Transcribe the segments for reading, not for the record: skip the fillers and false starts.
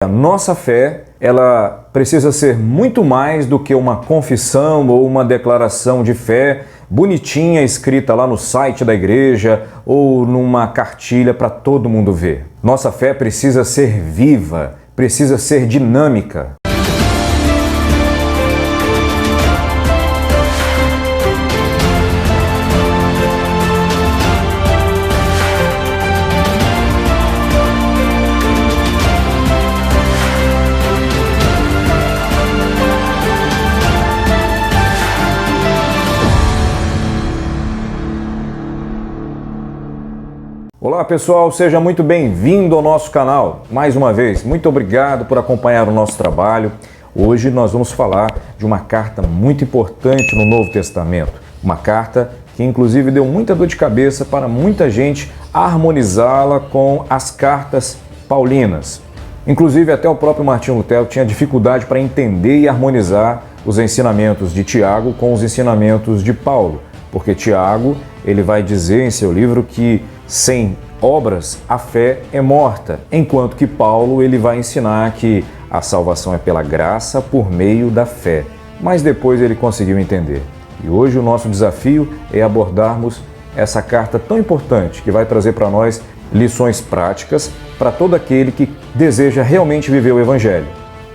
A nossa fé, ela precisa ser muito mais do que uma confissão ou uma declaração de fé bonitinha escrita lá no site da igreja ou numa cartilha para todo mundo ver. Nossa fé precisa ser viva, precisa ser dinâmica. Olá pessoal, seja muito bem-vindo ao nosso canal. Mais uma vez, muito obrigado por acompanhar o nosso trabalho. Hoje nós vamos falar de uma carta muito importante no Novo Testamento. Uma carta que inclusive deu muita dor de cabeça para muita gente harmonizá-la com as cartas paulinas. Inclusive até o próprio Martinho Lutero tinha dificuldade para entender e harmonizar os ensinamentos de Tiago com os ensinamentos de Paulo. Porque Tiago, ele vai dizer em seu livro que sem obras a fé é morta, enquanto que Paulo ele vai ensinar que a salvação é pela graça por meio da fé. Mas depois ele conseguiu entender. E hoje o nosso desafio é abordarmos essa carta tão importante que vai trazer para nós lições práticas para todo aquele que deseja realmente viver o Evangelho.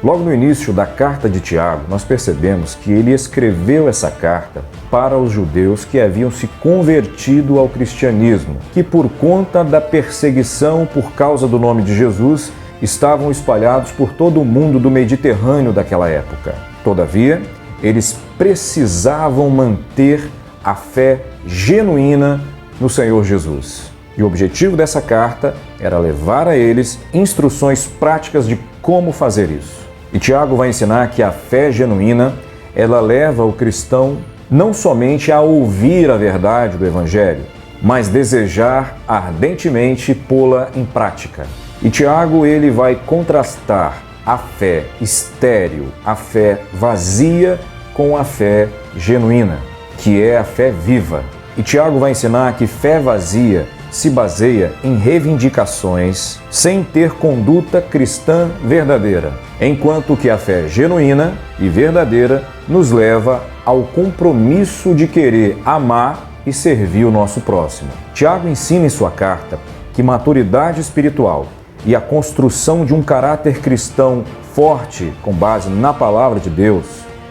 Logo no início da carta de Tiago, nós percebemos que ele escreveu essa carta para os judeus que haviam se convertido ao cristianismo, que por conta da perseguição por causa do nome de Jesus, estavam espalhados por todo o mundo do Mediterrâneo daquela época. Todavia, eles precisavam manter a fé genuína no Senhor Jesus. E o objetivo dessa carta era levar a eles instruções práticas de como fazer isso. E Tiago vai ensinar que a fé genuína, ela leva o cristão não somente a ouvir a verdade do Evangelho, mas desejar ardentemente pô-la em prática. E Tiago, ele vai contrastar a fé estéril, a fé vazia, com a fé genuína, que é a fé viva. E Tiago vai ensinar que fé vazia se baseia em reivindicações sem ter conduta cristã verdadeira, enquanto que a fé genuína e verdadeira nos leva ao compromisso de querer amar e servir o nosso próximo. Tiago ensina em sua carta que maturidade espiritual e a construção de um caráter cristão forte com base na palavra de Deus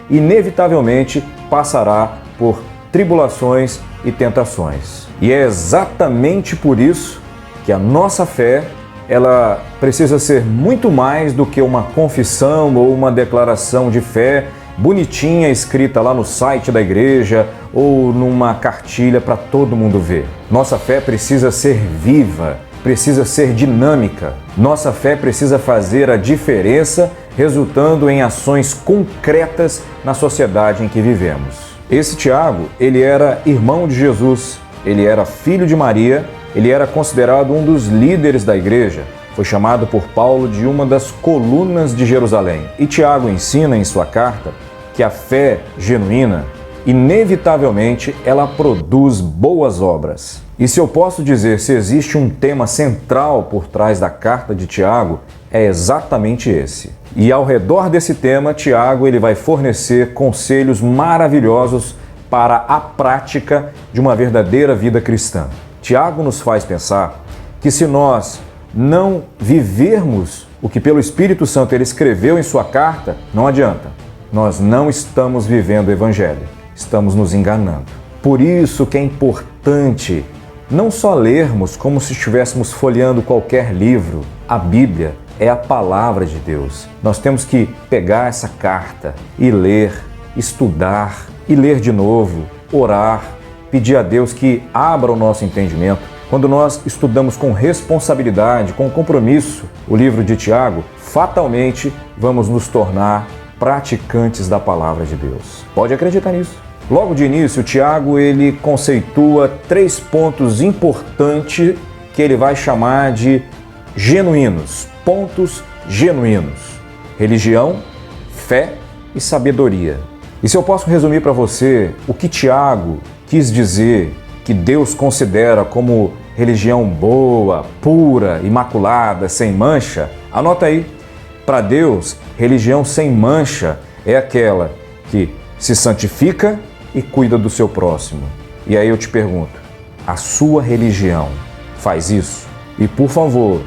inevitavelmente passará por tribulações e tentações. E é exatamente por isso que a nossa fé, ela precisa ser muito mais do que uma confissão ou uma declaração de fé bonitinha escrita lá no site da igreja ou numa cartilha para todo mundo ver. Nossa fé precisa ser viva, precisa ser dinâmica. Nossa fé precisa fazer a diferença, resultando em ações concretas na sociedade em que vivemos. Esse Tiago, ele era irmão de Jesus, ele era filho de Maria, ele era considerado um dos líderes da igreja, foi chamado por Paulo de uma das colunas de Jerusalém. E Tiago ensina em sua carta que a fé genuína, inevitavelmente, ela produz boas obras. E se eu posso dizer se existe um tema central por trás da carta de Tiago, é exatamente esse. E ao redor desse tema, Tiago ele vai fornecer conselhos maravilhosos para a prática de uma verdadeira vida cristã. Tiago nos faz pensar que se nós não vivermos o que pelo Espírito Santo ele escreveu em sua carta, não adianta. Nós não estamos vivendo o Evangelho, estamos nos enganando. Por isso que é importante não só lermos como se estivéssemos folheando qualquer livro. A Bíblia é a palavra de Deus. Nós temos que pegar essa carta e ler, estudar e ler de novo, orar, pedir a Deus que abra o nosso entendimento. Quando nós estudamos com responsabilidade, com compromisso, o livro de Tiago, fatalmente vamos nos tornar praticantes da palavra de Deus. Pode acreditar nisso. Logo de início, Tiago ele conceitua 3 pontos importantes que ele vai chamar de genuínos, pontos genuínos: religião, fé e sabedoria. E se eu posso resumir para você o que Tiago quis dizer que Deus considera como religião boa, pura, imaculada, sem mancha, anota aí. Para Deus, religião sem mancha é aquela que se santifica e cuida do seu próximo. E aí eu te pergunto, a sua religião faz isso? E por favor,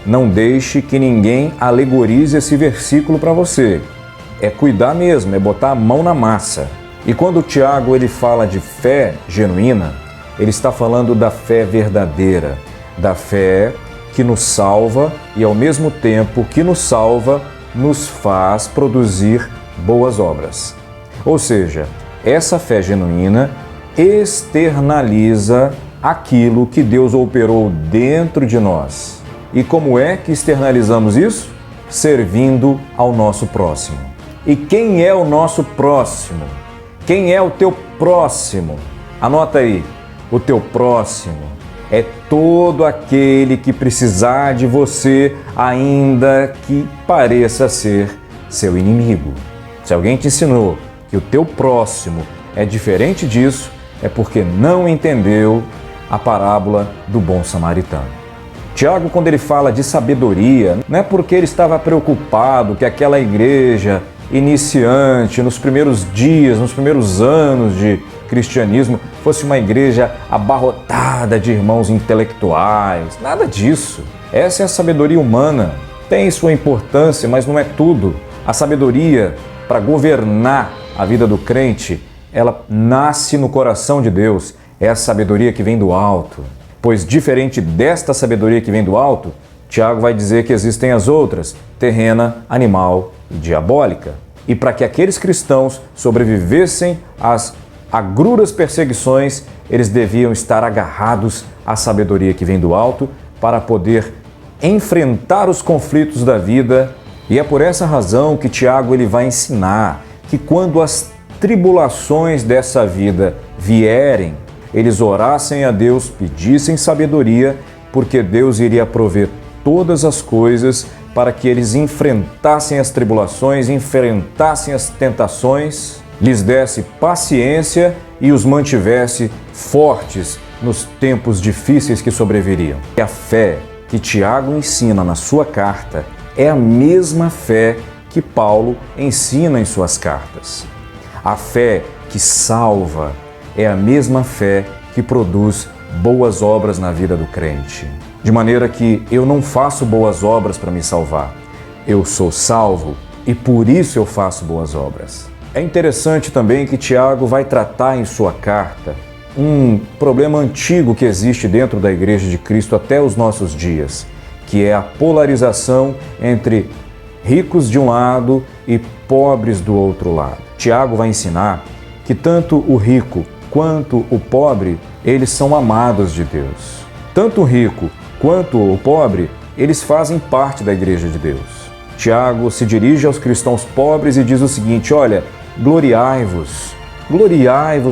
não deixe que ninguém alegorize esse versículo para você. É cuidar mesmo, é botar a mão na massa. E quando o Tiago ele fala de fé genuína, ele está falando da fé verdadeira, da fé que nos salva e ao mesmo tempo que nos salva, nos faz produzir boas obras. Ou seja, essa fé genuína externaliza aquilo que Deus operou dentro de nós. E como é que externalizamos isso? Servindo ao nosso próximo. E quem é o nosso próximo? Quem é o teu próximo? Anota aí, o teu próximo é todo aquele que precisar de você, ainda que pareça ser seu inimigo. Se alguém te ensinou que o teu próximo é diferente disso, é porque não entendeu a parábola do bom samaritano. Tiago, quando ele fala de sabedoria, não é porque ele estava preocupado que aquela igreja iniciante, nos primeiros dias, nos primeiros anos de cristianismo, fosse uma igreja abarrotada de irmãos intelectuais. Nada disso. Essa é a sabedoria humana. Tem sua importância, mas não é tudo. A sabedoria para governar a vida do crente, ela nasce no coração de Deus. É a sabedoria que vem do alto. Pois diferente desta sabedoria que vem do alto, Tiago vai dizer que existem as outras, terrena, animal e diabólica. E para que aqueles cristãos sobrevivessem às agruras perseguições, eles deviam estar agarrados à sabedoria que vem do alto para poder enfrentar os conflitos da vida. E é por essa razão que Tiago ele vai ensinar que quando as tribulações dessa vida vierem, eles orassem a Deus, pedissem sabedoria, porque Deus iria prover todas as coisas para que eles enfrentassem as tribulações, enfrentassem as tentações, lhes desse paciência e os mantivesse fortes nos tempos difíceis que sobreviriam. E a fé que Tiago ensina na sua carta é a mesma fé que Paulo ensina em suas cartas. A fé que salva é a mesma fé que produz boas obras na vida do crente. De maneira que eu não faço boas obras para me salvar. Eu sou salvo e por isso eu faço boas obras. É interessante também que Tiago vai tratar em sua carta um problema antigo que existe dentro da Igreja de Cristo até os nossos dias, que é a polarização entre ricos de um lado e pobres do outro lado. Tiago vai ensinar que tanto o rico quanto o pobre, eles são amados de Deus. Tanto o rico quanto o pobre, eles fazem parte da Igreja de Deus. Tiago se dirige aos cristãos pobres e diz o seguinte: olha, gloriai-vos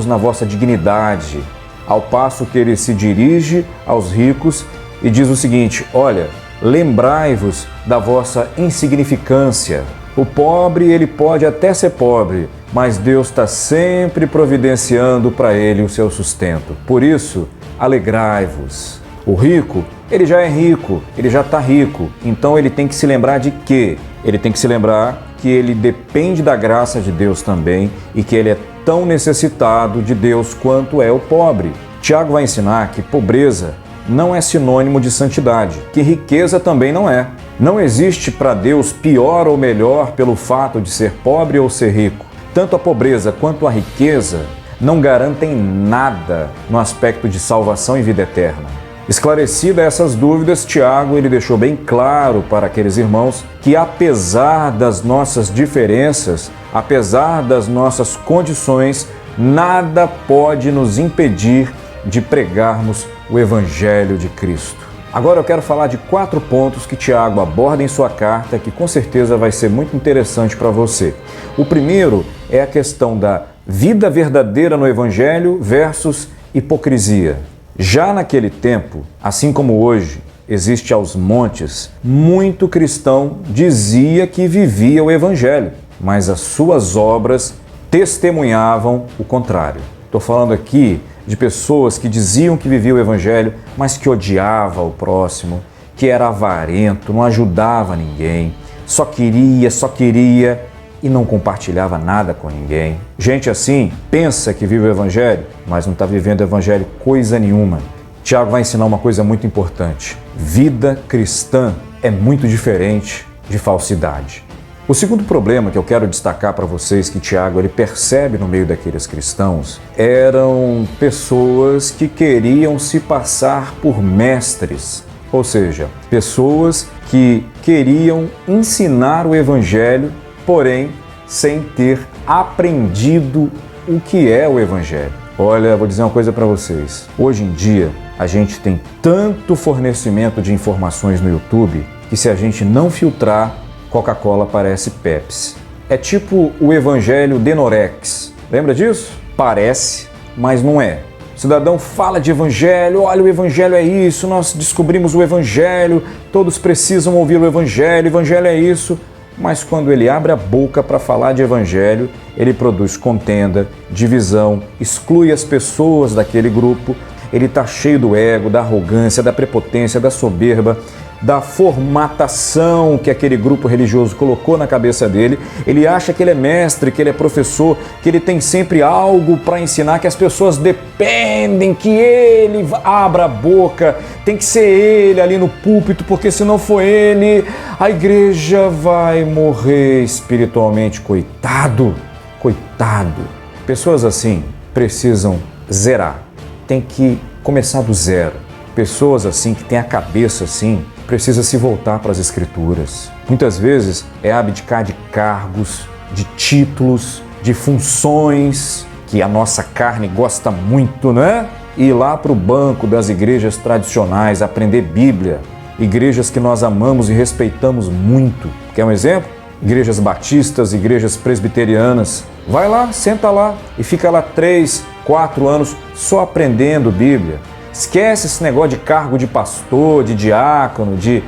na vossa dignidade, ao passo que ele se dirige aos ricos e diz o seguinte: olha, lembrai-vos da vossa insignificância. O pobre, ele pode até ser pobre, mas Deus está sempre providenciando para ele o seu sustento. Por isso, alegrai-vos. O rico, ele já é rico, ele já está rico, então ele tem que se lembrar de quê? Ele tem que se lembrar que ele depende da graça de Deus também e que ele é tão necessitado de Deus quanto é o pobre. Tiago vai ensinar que pobreza não é sinônimo de santidade, que riqueza também não é. Não existe para Deus pior ou melhor pelo fato de ser pobre ou ser rico. Tanto a pobreza quanto a riqueza não garantem nada no aspecto de salvação e vida eterna. Esclarecidas essas dúvidas, Tiago ele deixou bem claro para aqueles irmãos que apesar das nossas diferenças, apesar das nossas condições, nada pode nos impedir de pregarmos o Evangelho de Cristo. Agora eu quero falar de 4 pontos que Tiago aborda em sua carta, que com certeza vai ser muito interessante para você. O primeiro é a questão da vida verdadeira no Evangelho versus hipocrisia. Já naquele tempo, assim como hoje, existe aos montes, muito cristão dizia que vivia o Evangelho, mas as suas obras testemunhavam o contrário. Estou falando aqui de pessoas que diziam que viviam o Evangelho, mas que odiava o próximo, que era avarento, não ajudava ninguém, só queria e não compartilhava nada com ninguém. Gente assim pensa que vive o Evangelho, mas não está vivendo o Evangelho coisa nenhuma. Tiago vai ensinar uma coisa muito importante. Vida cristã é muito diferente de falsidade. O segundo problema que eu quero destacar para vocês que Tiago ele percebe no meio daqueles cristãos eram pessoas que queriam se passar por mestres, ou seja, pessoas que queriam ensinar o Evangelho, porém sem ter aprendido o que é o Evangelho. Olha, vou dizer uma coisa para vocês. Hoje em dia, a gente tem tanto fornecimento de informações no YouTube que se a gente não filtrar, Coca-Cola parece Pepsi. É tipo o Evangelho Denorex. Lembra disso? Parece, mas não é. O cidadão fala de Evangelho, olha, o Evangelho é isso, nós descobrimos o Evangelho, todos precisam ouvir o Evangelho é isso. Mas quando ele abre a boca para falar de Evangelho, ele produz contenda, divisão, exclui as pessoas daquele grupo, ele está cheio do ego, da arrogância, da prepotência, da soberba, da formatação que aquele grupo religioso colocou na cabeça dele. Ele acha que ele é mestre, que ele é professor, que ele tem sempre algo para ensinar, que as pessoas dependem que ele abra a boca, tem que ser ele ali no púlpito, porque se não for ele, a igreja vai morrer espiritualmente. Coitado, coitado. Pessoas assim precisam zerar, tem que começar do zero. Pessoas assim que têm a cabeça assim, precisa se voltar para as Escrituras. Muitas vezes é abdicar de cargos, de títulos, de funções que a nossa carne gosta muito, né? E ir lá para o banco das igrejas tradicionais, aprender Bíblia. Igrejas que nós amamos e respeitamos muito. Quer um exemplo? Igrejas batistas, igrejas presbiterianas. Vai lá, senta lá e fica lá 3, 4 anos só aprendendo Bíblia. Esquece esse negócio de cargo de pastor, de diácono, de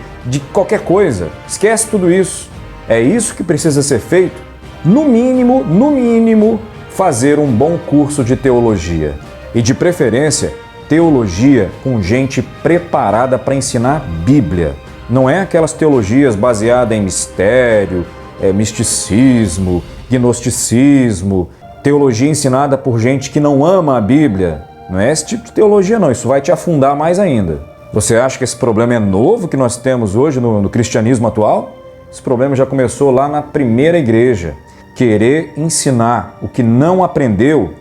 qualquer coisa. Esquece tudo isso. É isso que precisa ser feito. No mínimo, fazer um bom curso de teologia. E de preferência, teologia com gente preparada para ensinar Bíblia. Não é aquelas teologias baseadas em mistério, misticismo, gnosticismo, teologia ensinada por gente que não ama a Bíblia. Não é esse tipo de teologia não, isso vai te afundar mais ainda. Você acha que esse problema é novo que nós temos hoje no cristianismo atual? Esse problema já começou lá na primeira igreja. Querer ensinar o que não aprendeu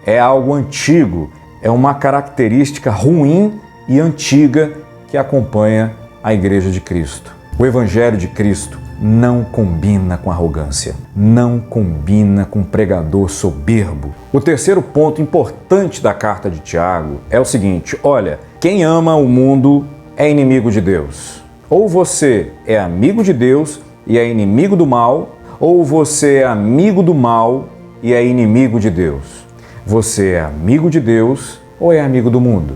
é algo antigo, é uma característica ruim e antiga que acompanha a Igreja de Cristo. O Evangelho de Cristo não combina com arrogância, não combina com pregador soberbo. O terceiro ponto importante da carta de Tiago é o seguinte: olha, quem ama o mundo é inimigo de Deus. Ou você é amigo de Deus e é inimigo do mal, ou você é amigo do mal e é inimigo de Deus. Você é amigo de Deus ou é amigo do mundo?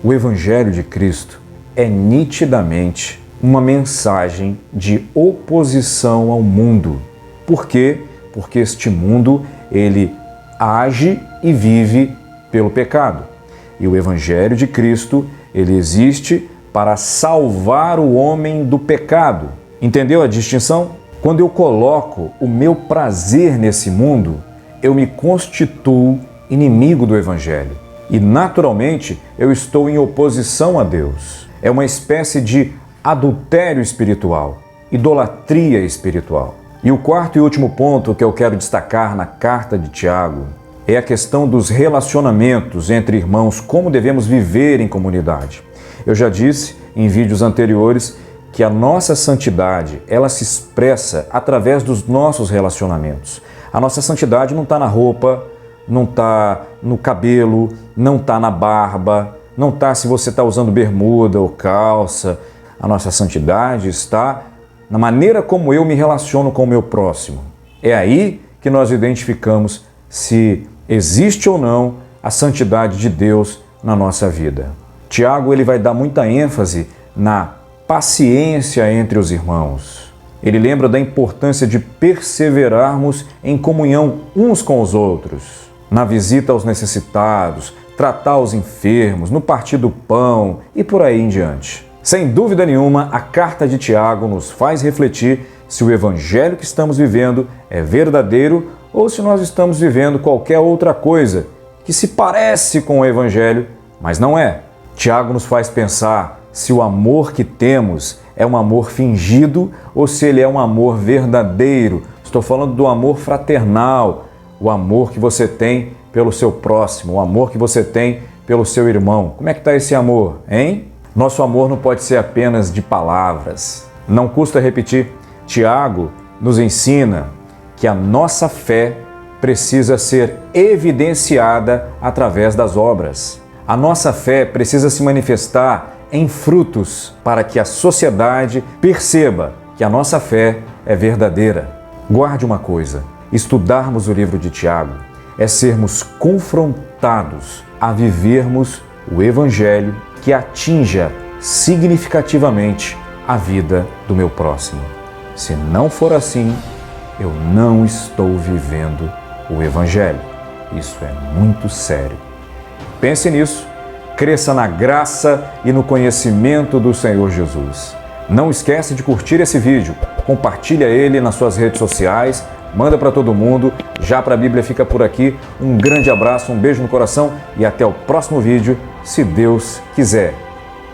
O Evangelho de Cristo é nitidamente uma mensagem de oposição ao mundo. Por quê? Porque este mundo, ele age e vive pelo pecado. E o Evangelho de Cristo, ele existe para salvar o homem do pecado. Entendeu a distinção? Quando eu coloco o meu prazer nesse mundo, eu me constituo inimigo do Evangelho. E, naturalmente, eu estou em oposição a Deus. É uma espécie de adultério espiritual, idolatria espiritual. E o quarto e último ponto que eu quero destacar na carta de Tiago é a questão dos relacionamentos entre irmãos, como devemos viver em comunidade. Eu já disse em vídeos anteriores que a nossa santidade, ela se expressa através dos nossos relacionamentos. A nossa santidade não está na roupa, não está no cabelo, não está na barba, não está se você está usando bermuda ou calça. A nossa santidade está na maneira como eu me relaciono com o meu próximo. É aí que nós identificamos se existe ou não a santidade de Deus na nossa vida. Tiago ele vai dar muita ênfase na paciência entre os irmãos. Ele lembra da importância de perseverarmos em comunhão uns com os outros, na visita aos necessitados, tratar os enfermos, no partir do pão e por aí em diante. Sem dúvida nenhuma, a carta de Tiago nos faz refletir se o evangelho que estamos vivendo é verdadeiro ou se nós estamos vivendo qualquer outra coisa que se parece com o evangelho, mas não é. Tiago nos faz pensar se o amor que temos é um amor fingido ou se ele é um amor verdadeiro. Estou falando do amor fraternal, o amor que você tem pelo seu próximo, o amor que você tem pelo seu irmão. Como é que está esse amor, hein? Nosso amor não pode ser apenas de palavras. Não custa repetir. Tiago nos ensina que a nossa fé precisa ser evidenciada através das obras. A nossa fé precisa se manifestar em frutos para que a sociedade perceba que a nossa fé é verdadeira. Guarde uma coisa: estudarmos o livro de Tiago é sermos confrontados a vivermos o evangelho que atinja significativamente a vida do meu próximo. Se não for assim, eu não estou vivendo o evangelho. Isso é muito sério. Pense nisso, cresça na graça e no conhecimento do Senhor Jesus. Não esquece de curtir esse vídeo, compartilha ele nas suas redes sociais, manda para todo mundo. Já para a Bíblia fica por aqui. Um grande abraço, um beijo no coração e até o próximo vídeo, se Deus quiser.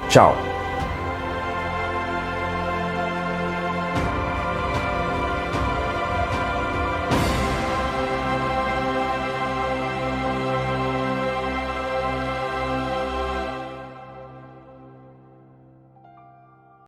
Tchau!